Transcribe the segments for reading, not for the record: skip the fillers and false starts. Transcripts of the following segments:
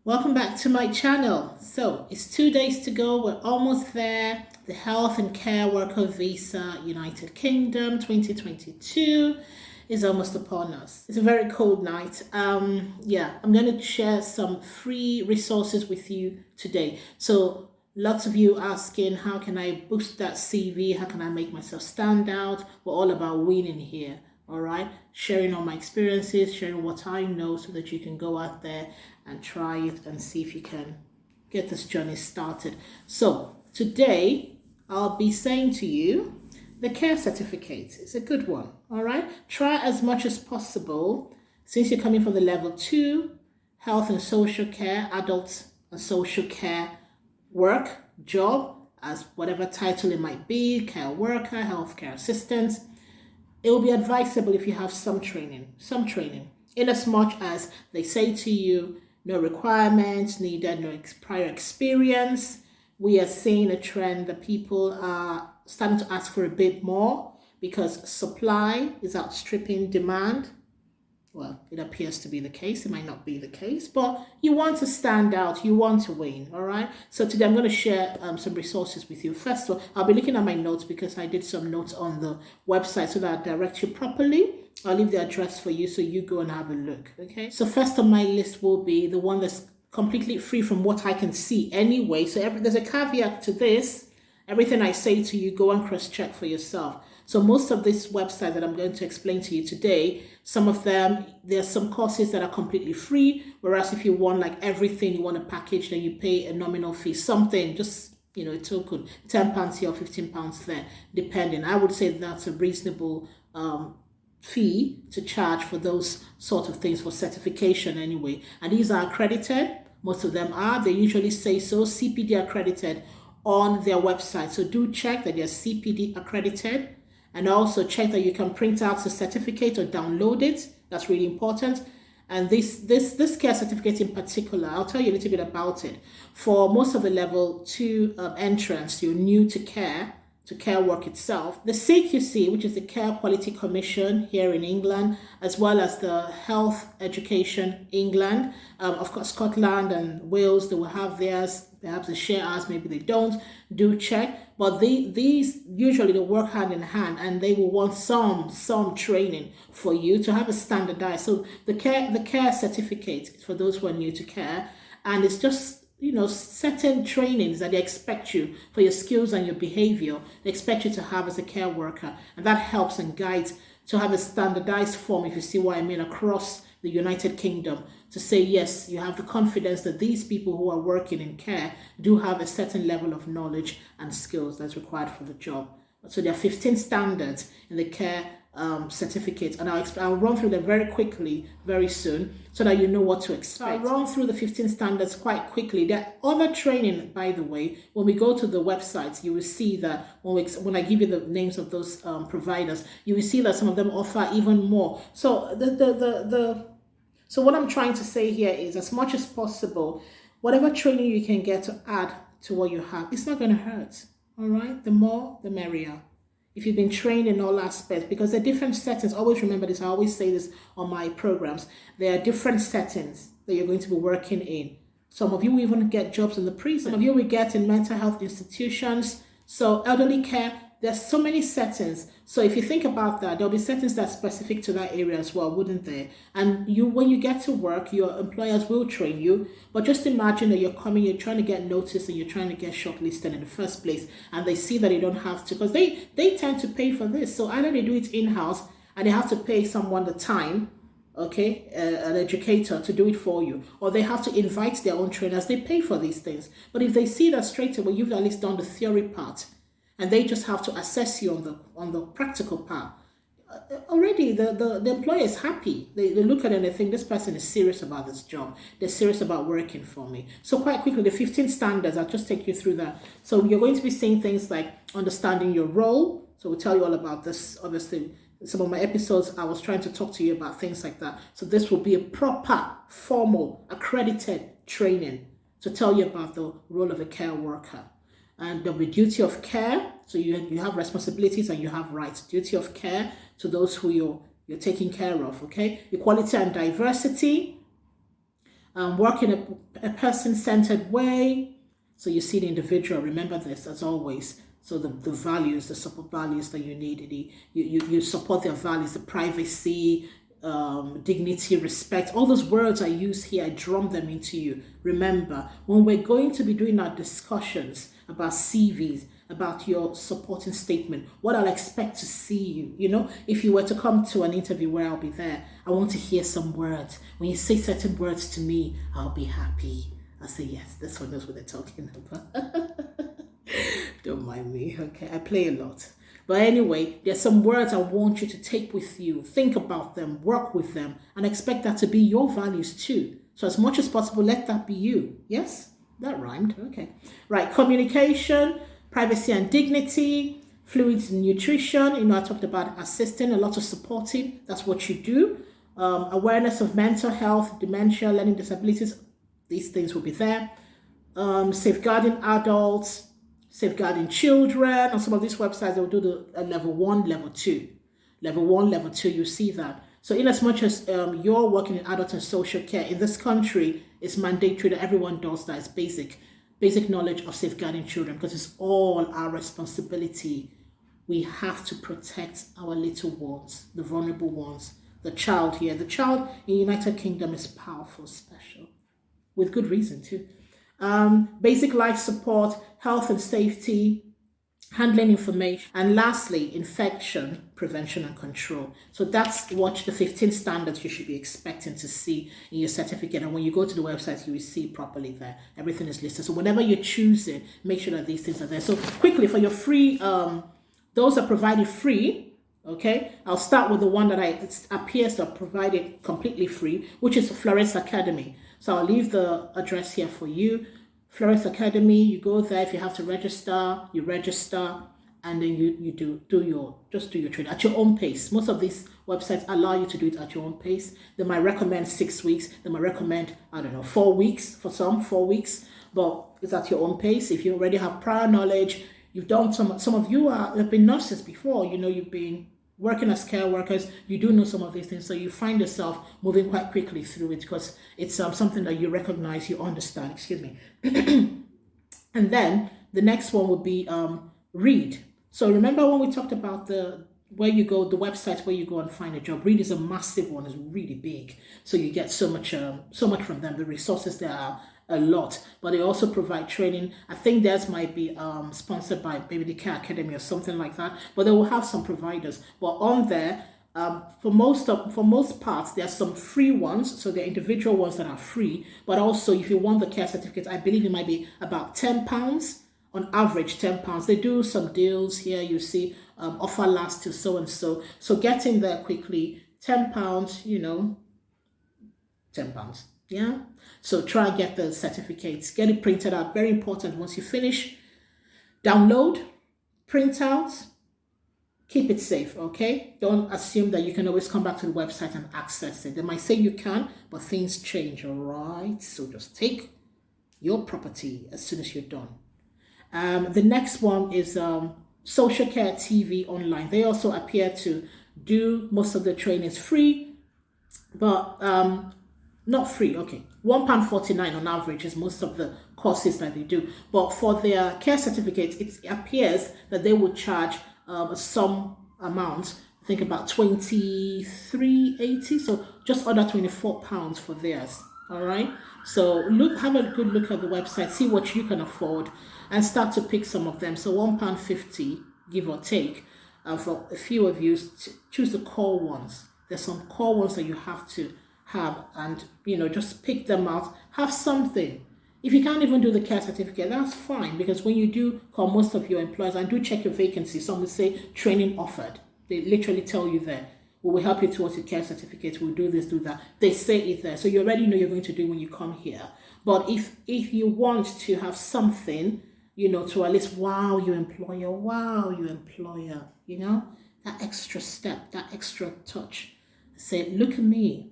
Welcome back to my channel. So it's 2 days to go. We're almost there. The Health and Care Worker Visa United Kingdom 2022 is almost upon us. It's a very cold night. I'm going to share some free resources with you today. So lots of you asking, how can I boost that CV? How can I make myself stand out? We're all about winning here. All right, sharing all my experiences, sharing what I know so that you can go out there and try it and see if you can get this journey started. So today I'll be saying to you, the care certificate is a good one. All right, try as much as possible, since you're coming from the level 2 health and social care, adult and social care work, job, as whatever title it might be, care worker, healthcare assistant. It will be advisable if you have some training, in as much as they say to you, no requirements needed, no prior experience. We are seeing a trend that people are starting to ask for a bit more because supply is outstripping demand. Well, it appears to be the case. It might not be the case, but you want to stand out. You want to win, all right? So today I'm going to share some resources with you. First of all, I'll be looking at my notes because I did some notes on the website so that I direct you properly. I'll leave the address for you so you go and have a look, okay? So first on my list will be the one that's completely free from what I can see anyway. So there's a caveat to this. Everything I say to you, go and cross-check for yourself. So most of this website that I'm going to explain to you today, some of them, there's some courses that are completely free, whereas if you want like everything, you want a package, then you pay a nominal fee, something, just, a token, £10 here or £15 there, depending. I would say that's a reasonable fee to charge for those sort of things for certification anyway. And these are accredited. Most of them are. They usually say so, CPD accredited on their website. So do check that they're CPD accredited. And also check that you can print out the certificate or download it. That's really important. And this care certificate in particular, I'll tell you a little bit about it. For most of the level 2 entrants, you're new to care work itself. The CQC, which is the Care Quality Commission here in England, as well as the Health Education England, of course Scotland and Wales, they will have theirs. Perhaps they share ours, maybe they don't. Do check. But these usually they work hand in hand, and they will want some training for you to have a standardized. So the care certificate is for those who are new to care, and it's just certain trainings that they expect you for your skills and your behavior. They expect you to have as a care worker, and that helps and guides to have a standardized form, if you see what I mean, across the United Kingdom, to say, yes, you have the confidence that these people who are working in care do have a certain level of knowledge and skills that's required for the job. So there are 15 standards in the care certificate, and I'll run through them very quickly very soon so that you know what to expect. I'll run through the 15 standards quite quickly. There are other training, by the way. When we go to the websites, you will see that when I give you the names of those providers, you will see that some of them offer even more. So so what I'm trying to say here is, as much as possible, whatever training you can get to add to what you have, it's not going to hurt. All right, the more the merrier. If you've been trained in all aspects, because there are different settings. Always remember this. I always say this on my programs. There are different settings that you're going to be working in. Some of you will even get jobs in the prison. Some of you will get in mental health institutions. So elderly care, there's so many settings. So if you think about that, there'll be settings that are specific to that area as well, wouldn't there? And when you get to work, your employers will train you. But just imagine that you're trying to get noticed, and you're trying to get shortlisted in the first place, and they see that you don't have to, because they tend to pay for this. So either they do it in-house and they have to pay someone the time, okay, an educator to do it for you, or they have to invite their own trainers. They pay for these things. But if they see that straight away, you've at least done the theory part, and they just have to assess you on the practical part, already the employer is happy. They look at it and they think, this person is serious about this job. They're serious about working for me. So quite quickly, the 15 standards, I'll just take you through that. So you're going to be seeing things like understanding your role. So we'll tell you all about this. Obviously, some of my episodes, I was trying to talk to you about things like that. So this will be a proper, formal, accredited training to tell you about the role of a care worker. And there'll be duty of care. So you have responsibilities and you have rights. Duty of care to those who you're taking care of, okay? Equality and diversity. Work in a person-centered way. So you see the individual. Remember this as always. So the values, the support values that you need, you support their values, the privacy, dignity, respect, all those words I use here, I drum them into you. Remember, when we're going to be doing our discussions about CVs, about your supporting statement, what I'll expect to see you, if you were to come to an interview where I'll be there, I want to hear some words. When you say certain words to me, I'll be happy. I'll say, yes, this one knows what they're talking about. Don't mind me, okay? I play a lot. But anyway, there's some words I want you to take with you. Think about them, work with them, and expect that to be your values too. So as much as possible, let that be you. Yes? That rhymed. Okay. Right. Communication, privacy and dignity, fluids and nutrition. I talked about assisting, a lot of supporting. That's what you do. Awareness of mental health, dementia, learning disabilities. These things will be there. Safeguarding adults, safeguarding children. On some of these websites, they'll do the level 1, level 2. Level 1, level 2, you see that. So in as much as you're working in adult and social care, in this country, it's mandatory that everyone does that. It's basic knowledge of safeguarding children, because it's all our responsibility. We have to protect our little ones, the vulnerable ones. The child here, the child in United Kingdom is powerful, special, with good reason too. Basic life support, health and safety, handling information, and lastly, infection prevention and control. So that's what the 15 standards you should be expecting to see in your certificate. And when you go to the website, you will see properly there. Everything is listed. So whenever you're choosing, make sure that these things are there. So quickly, for your free, those are provided free. Okay, I'll start with the one that it appears to have provided completely free, which is Florence Academy. So I'll leave the address here for you. Florence Academy, you go there. If you have to register, you register, and then you do your training at your own pace. Most of these websites allow you to do it at your own pace. They might recommend 6 weeks. They might recommend, 4 weeks for some, 4 weeks, but it's at your own pace. If you already have prior knowledge, you've done some of you have been nurses before, you've been working as care workers, you do know some of these things, so you find yourself moving quite quickly through it because it's something that you recognize, you understand, And then the next one would be Read. So remember when we talked about the website where you go and find a job. Read is a massive one, it's really big. So you get so much from them. The resources there are a lot, but they also provide training. I think theirs might be sponsored by maybe the Care Academy or something like that, but they will have some providers. But on there, for most parts, there are some free ones, so there are individual ones that are free, but also if you want the care certificate, I believe it might be about £10, on average £10. They do some deals here, you see, offer lasts till so and so. So get in there quickly, £10, £10. Yeah, so try and get the certificates, get it printed out. Very important. Once you finish, download, print out, keep it safe. Okay, don't assume that you can always come back to the website and access it. They might say you can, but things change. All right, so just take your property as soon as you're done. The next one is Social Care TV Online. They also appear to do most of the trainings free, but not free, okay. £1.49 on average is most of the courses that they do. But for their care certificates, it appears that they will charge some amount, I think about £23.80, so just under £24 for theirs. All right. So have a good look at the website, see what you can afford, and start to pick some of them. So £1.50, give or take, for a few of you, choose the core ones. There's some core ones that you have to have, and just pick them out. Have something. If you can't even do the care certificate, that's fine, because when you do call most of your employers and do check your vacancy, some will say training offered. They literally tell you there, we will help you towards your care certificate, we'll do this, do that. They say it there, so you already know you're going to do when you come here. But if you want to have something, to at least wow your employer, that extra step, that extra touch. Say, look at me,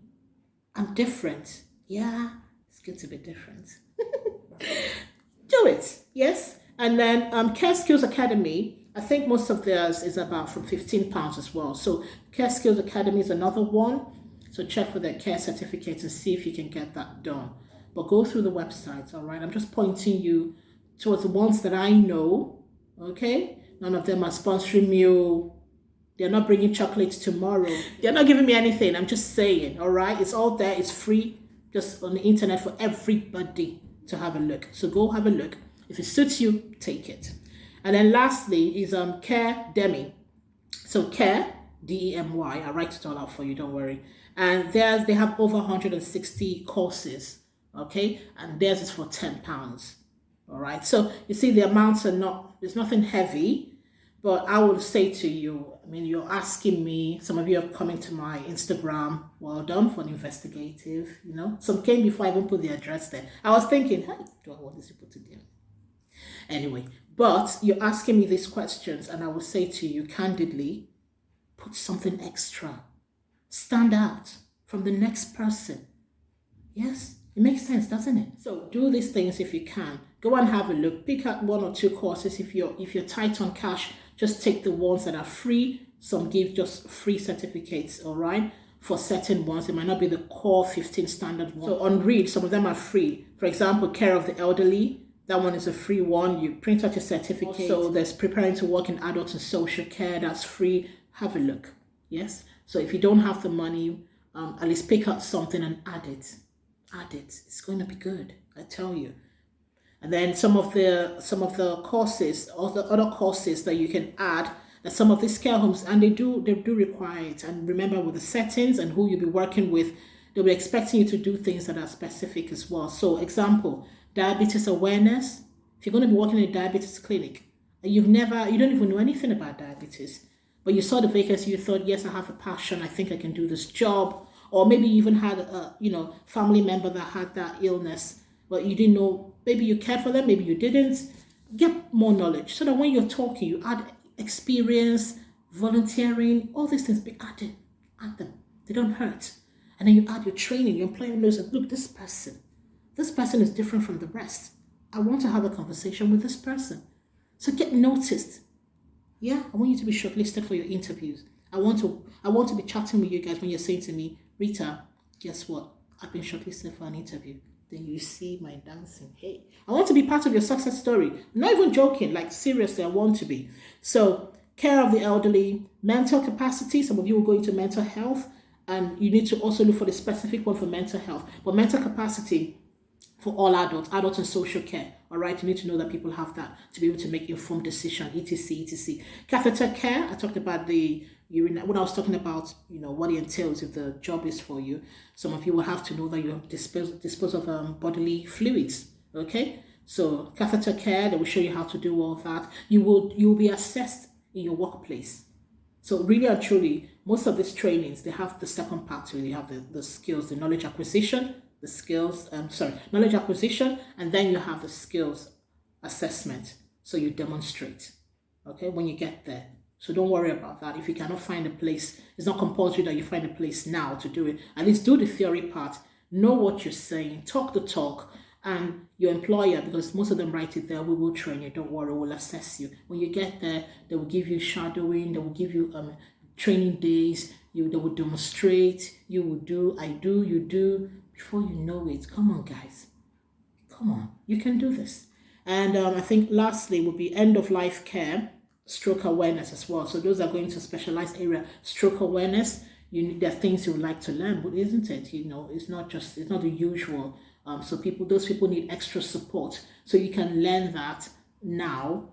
I'm different. Yeah, it's good to be different. Do it, yes. And then Care Skills Academy, I think most of theirs is about from £15 as well. So Care Skills Academy is another one. So check for their care certificates and see if you can get that done. but go through the websites, all right? I'm just pointing you towards the ones that I know, okay? None of them are sponsoring me. They're not bringing chocolates tomorrow. They're not giving me anything. I'm just saying, all right? It's all there. It's free, just on the internet for everybody to have a look. So go have a look. If it suits you, take it. And then lastly is Care Demi. So Care, Demy. I'll write it all out for you, don't worry. And they have over 160 courses, okay? And theirs is for £10. All right. So you see, the amounts are there's nothing heavy, but I would say to you, I mean, you're asking me, some of you are coming to my Instagram. Well done for an investigative, Some came before I even put the address there. I was thinking, hey, do I want these people to do? Anyway, but you're asking me these questions, and I will say to you candidly, put something extra. Stand out from the next person. Yes, it makes sense, doesn't it? So do these things if you can. Go and have a look. Pick out 1 or 2 courses. If you're tight on cash, just take the ones that are free. Some give just free certificates, all right? For certain ones, it might not be the core 15 standard one. So on Read, some of them are free. For example, Care of the Elderly. That one is a free one. You print out your certificate. So there's Preparing to Work in Adult and Social Care. That's free. Have a look. Yes. So if you don't have the money, at least pick out something and add it. Add it. It's going to be good, I tell you. And then some of the courses, or the other courses that you can add, that some of these care homes, and they do require it. And remember, with the settings and who you'll be working with, they'll be expecting you to do things that are specific as well. So example, diabetes awareness. If you're going to be working in a diabetes clinic and you don't even know anything about diabetes, but you saw the vacancy, you thought, yes, I have a passion, I think I can do this job. Or maybe you even had a family member that had that illness, but you didn't know, maybe you cared for them, maybe you didn't. Get more knowledge so that when you're talking, you add experience, volunteering, all these things, be added. Add them. They don't hurt. And then you add your training, your employer knows that, look, this person is different from the rest. I want to have a conversation with this person. So get noticed. Yeah, I want you to be shortlisted for your interviews. I want to be chatting with you guys when you're saying to me, Rita, guess what? I've been shortlisted for an interview. Then you see my dancing. Hey, I want to be part of your success story. I'm not even joking, like seriously, I want to be. So Care of the Elderly, mental capacity. Some of you will go into mental health, and you need to also look for the specific one for mental health. But mental capacity for all adult and social care. All right, you need to know that people have that to be able to make informed decision, etc., etc. Catheter care. I talked about when I was talking about, what it entails if the job is for you. Some of you will have to know that you dispose of bodily fluids. Okay, so catheter care, they will show you how to do all that. You will be assessed in your workplace. So really and truly, most of these trainings, they have the second part to it. You have the skills, the knowledge acquisition, knowledge acquisition, and then you have the skills assessment. So you demonstrate, okay, when you get there. So don't worry about that. If you cannot find a place, it's not compulsory that you find a place now to do it. At least do the theory part, know what you're saying, talk the talk, and your employer, because most of them write it there, we will train you, don't worry, we'll assess you. When you get there, they will give you shadowing, they will give you training days, they will demonstrate, you will do, I do, you do. Before you know it, come on, guys. Come on, you can do this. And I think lastly would be end of life care, stroke awareness as well. So those are going to a specialized area, stroke awareness. There are things you would like to learn, but isn't it? It's not the usual. So those people need extra support. So you can learn that now.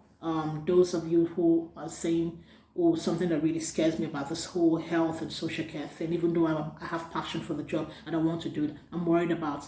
Those of you who are saying, oh, something that really scares me about this whole health and social care thing, even though I have passion for the job and I want to do it, I'm worried about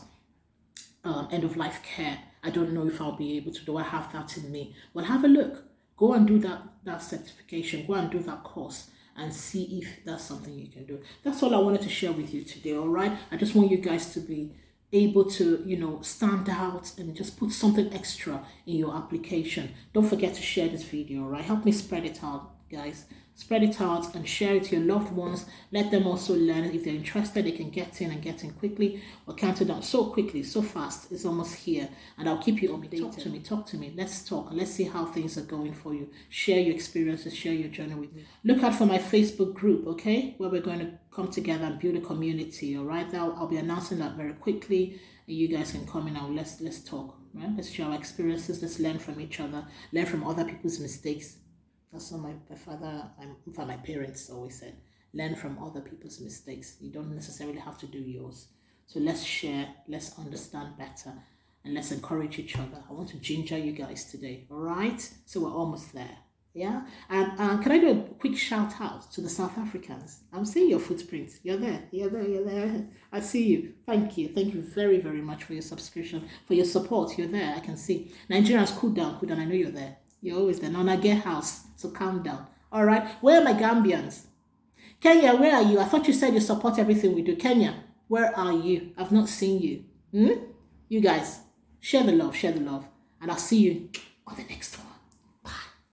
end-of-life care. I don't know if I'll be able to. Do I have that in me? Well, have a look. Go and do that certification. Go and do that course and see if that's something you can do. That's all I wanted to share with you today, all right? I just want you guys to be able to, stand out and just put something extra in your application. Don't forget to share this video, all right? Help me spread it out. guys. Spread it out and share it to your loved ones. Let them also learn. If they're interested, they can get in and get in quickly. We're counting down so quickly, so fast. It's almost here. And I'll keep you updated. Talk to me. Let's talk. Let's see how things are going for you. Share your experiences. Share your journey with me. Look out for my Facebook group, okay? Where we're going to come together and build a community, all right? I'll be announcing that very quickly. And you guys can come in and let's talk, right? Let's share our experiences. Let's learn from each other. Learn from other people's mistakes. That's what my parents always said. Learn from other people's mistakes. You don't necessarily have to do yours. So let's share, let's understand better, and let's encourage each other. I want to ginger you guys today, all right? So we're almost there, yeah? And can I do a quick shout out to the South Africans? I'm seeing your footprints. You're there. I see you. Thank you very, very much for your subscription, for your support. You're there. I can see. Nigerians, cool down. I know you're there. You're always there. Nana get house, so calm down. All right. Where are my Gambians? Kenya, where are you? I thought you said you support everything we do. Kenya, where are you? I've not seen you. You guys, share the love, and I'll see you on the next one.